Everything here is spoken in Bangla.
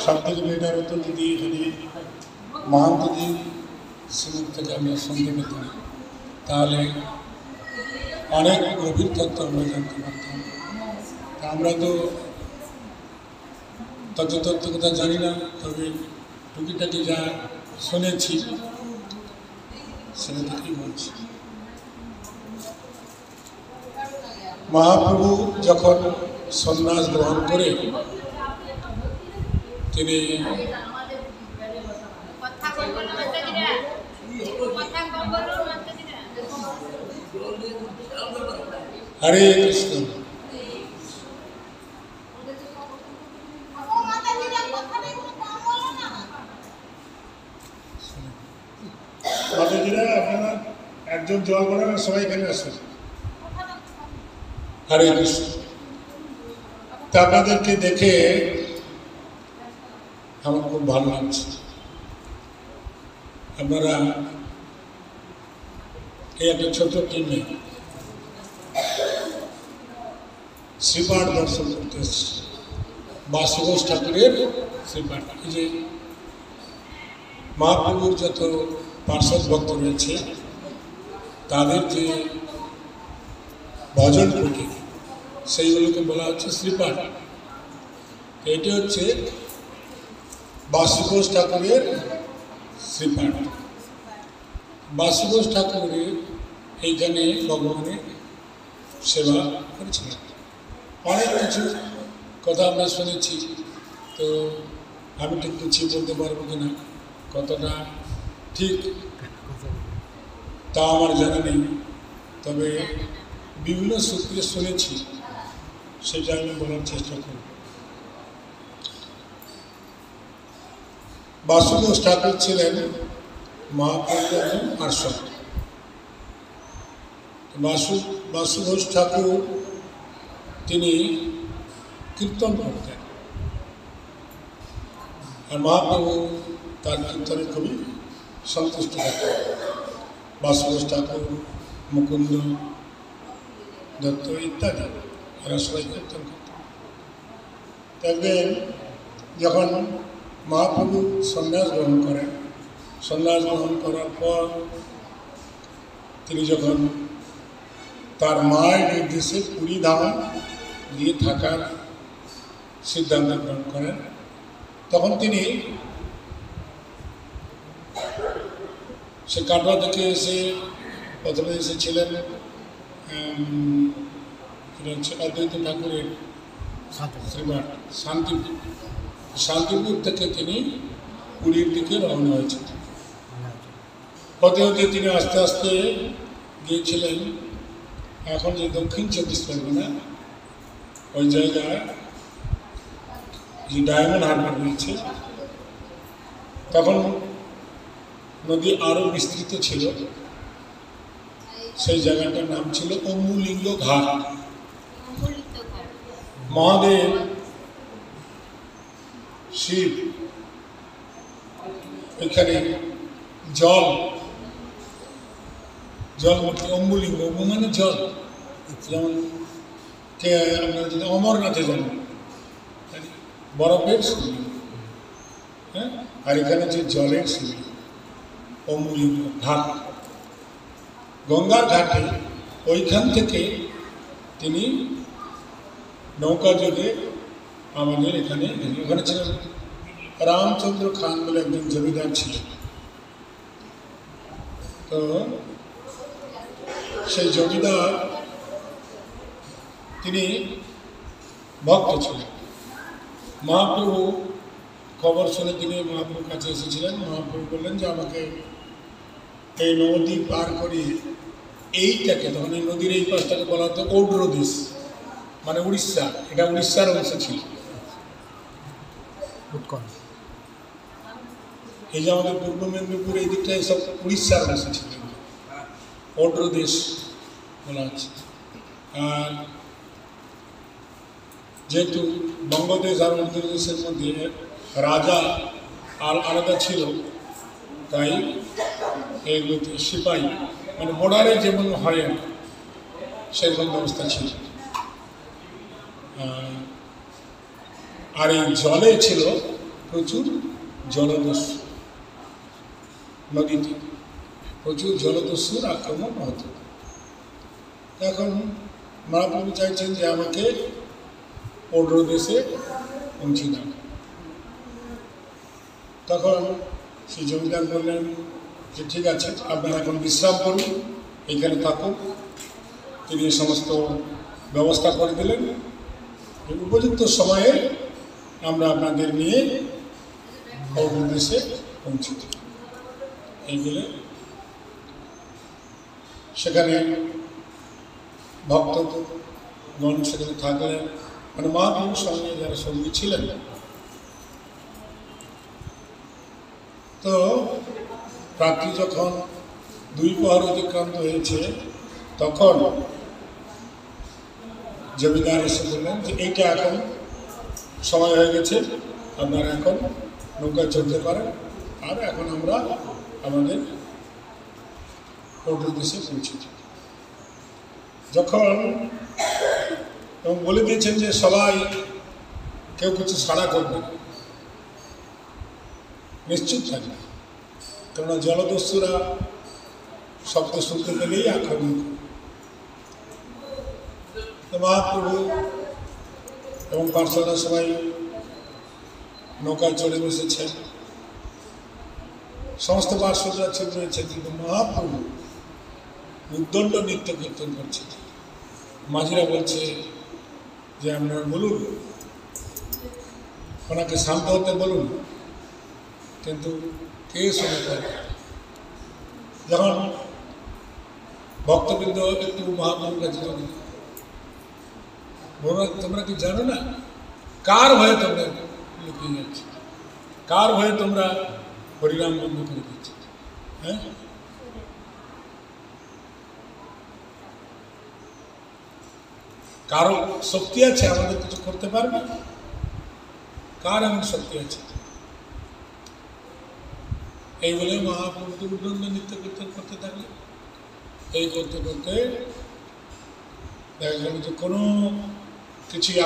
সবথেকে বেটার হতো যদি এখানে মাহান্তজির শ্রীমুখ থেকে আমরা শুনতে পেতাম, তাহলে অনেক গভীর তথ্য আমরা জানতে পারতাম। তা আমরা তো তথ্য কথা জানি না, তবে টুকিটাকি যা শুনেছি সেটা থেকেই বলছি। মহাপ্রভু যখন সন্ন্যাস গ্রহণ করে তিনি হরে কৃষ্ণ মাতাজিরা, আপনারা একজন জল করেন আর সবাই এখানে আসেন। হরে কৃষ্ণ। তা আপনাদেরকে দেখে আমার খুব ভালো লাগছে। আপনারা এই একটা ছোট টিমে শ্রীপাঠ দর্শন করতে এসছে, বাসুঘোষ ঠাকুরের শ্রীপাঠ। এই যে মহাপ্রভুর যত পার্ষদ ভক্ত রয়েছে তাদের যে ভজন কুটি, সেইগুলোকে বলা হচ্ছে শ্রীপাঠ। এটি হচ্ছে বাসুঘোষ ঠাকুরের শ্রীপাঠ। বাসুঘোষ ঠাকুরের এইখানে ভগবানের সেবা করেছিলেন। অনেক কিছু কথা আমরা শুনেছি, তো আমি ঠিক গুছিয়ে বলতে পারবো কিনা, কতটা ঠিক তা আমার জানা নেই, তবে বিভিন্ন সূত্রে শুনেছি, সেটা আমি বলার চেষ্টা করব। বাসুঘোষ ঠাকুর ছিলেন মহাপ্রভুর একজন পার্ষদ। বাসুঘোষ ঠাকুর তিনি কীর্তন করতেন, আর মহাপ্রভু তার কীর্তনে খুবই সন্তুষ্ট থাকতেন। বাসুঘোষ ঠাকুর, মুকুন্দ দত্ত ইত্যাদি এরা সবাই কীর্তন করতেন। দেখবেন যখন মহাপ্রভু সন্ন্যাস গ্রহণ করেন, সন্ন্যাস গ্রহণ করার পর তিনি যখন তার মায়ের নির্দেশে পুরী ধাম গিয়ে থাকার সিদ্ধান্ত গ্রহণ করেন, তখন তিনি সে কাটোয়া থেকে এসে প্রথমে এসেছিলেন অদ্বৈত ঠাকুরের শ্রীপাঠ শান্তিপুর। শান্তিপুর থেকে তিনি পুরীর দিকে রওনা হয়েছিলেন। হতে হতে তিনি আস্তে আস্তে গিয়েছিলেন এখন যে দক্ষিণ 24 পরগনা, ওই জায়গায় যে ডায়মন্ড হারবার রয়েছে, তখন নদী আরও বিস্তৃত ছিল। সেই জায়গাটার নাম ছিল অম্বুলিঙ্গ ঘাট। মহাদেব শিব এখানে জল মূর্তি, অম্বুলিঙ্গ, মানে জল, যেমন আপনারা যদি অমরনাথে যান বরফের শিবলিঙ্গ, হ্যাঁ, আর এখানে যে জলের শিবলিঙ্গ অম্বুলিঙ্গ ঘাট, গঙ্গার ঘাটে। ওইখান থেকে তিনি নৌকা যোগে আমাদের এখানে ছিলেন রামচন্দ্র খান বলে একজন জমিদার ছিলেন। তো সেই জমিদার তিনি ভক্ত ছিলেন। মহাপ্রভু খবর শুনে তিনি মহাপ্রভুর কাছে এসেছিলেন। মহাপ্রভু বললেন যে আমাকে এই নদী পার করে এইটাকে, তখন এই নদীর এই পাশটাকে বলা হতো ঔড্রদেশ, মানে উড়িষ্যা। এটা উড়িষ্যার অংশ ছিল। এই যে আমাদের পূর্ব মেদিনীপুর এই দিকটা সব উড়িষ্যার অংশ ছিল, ঔড্রদেশ বলা হচ্ছে। আর যেহেতু বঙ্গদেশ আর অন্ধ্রদেশের মধ্যে রাজা আলাদা ছিল, তাই এইগুলোতে সিপাহী মানে বর্ডারে যেমন হয় সেরকম ব্যবস্থা ছিল। আর এই জলে ছিল প্রচুর জলদস্যু, নদীতে প্রচুর জলদস্যুর আক্রমণ হতো। এখন মহাপ্রভু চাইছেন যে আমাকে অন্য দেশে পৌঁছে দাও। তখন সেই জমিদার বললেন যে ঠিক আছে, আপনারা এখন বিশ্রাম করুন, এইখানে থাকুন। তিনি সমস্ত ব্যবস্থা করে দিলেন। উপযুক্ত সময়ে আমরা আপনাদের নিয়ে অন্য দেশে পৌঁছে দিই। এই বলে সেখানে ভক্তগণ সেখানে থাকলেন, মানে মহাপ্রভুর সঙ্গে যারা সঙ্গী ছিলেন। তো রাত্রি যখন 2 প্রহর অতিক্রান্ত হয়েছে, তখন জমিদার এসে বললেন যে এইটা এখন সময় হয়ে গেছে, আপনারা এখন নৌকা চলতে পারেন, আর এখন আমরা আমাদের অন্য দেশে পৌঁছেছি। যখন এবং বলে দিয়েছেন যে সবাই কেউ কিছু সাড়া করবে না, নিশ্চিত থাকবে, কেননা জলদস্যুরা শব্দ শুনতে পেলেই আক্রমণ করে। তো মহাপ্রভু এবং পার্শ্বরা সবাই নৌকায় চড়ে বসেছেন, সমস্ত পার্শ্বরা চুপ রয়েছেন, কিন্তু মহাপ্রভু উদ্দণ্ড নৃত্য কীর্তন করছেন। মাঝিরা বলছে যে আপনারা বলুন, ওনাকে শান্ত হতে বলুন, কিন্তু কে শুনে পারে। যখন ভক্তবৃন্দ একটু মহাপ্রভুর কাছে চলে, তোমরা কি জানো না কার ভয়ে তোমরা লুকিয়ে যাচ্ছ, কার ভয়ে তোমরা হরিনাম বন্ধ করে দিচ্ছ? হ্যাঁ, কারো শক্তি আছে আমাদের কিছু করতে পারবে? কার এমন শক্তি আছে? এই বলে মহাপ্রভু উদ্দণ্ড নৃত্য কীর্তন করতে থাকলে। এই করতে করতে দেখা গেল যে কোনো কিছুই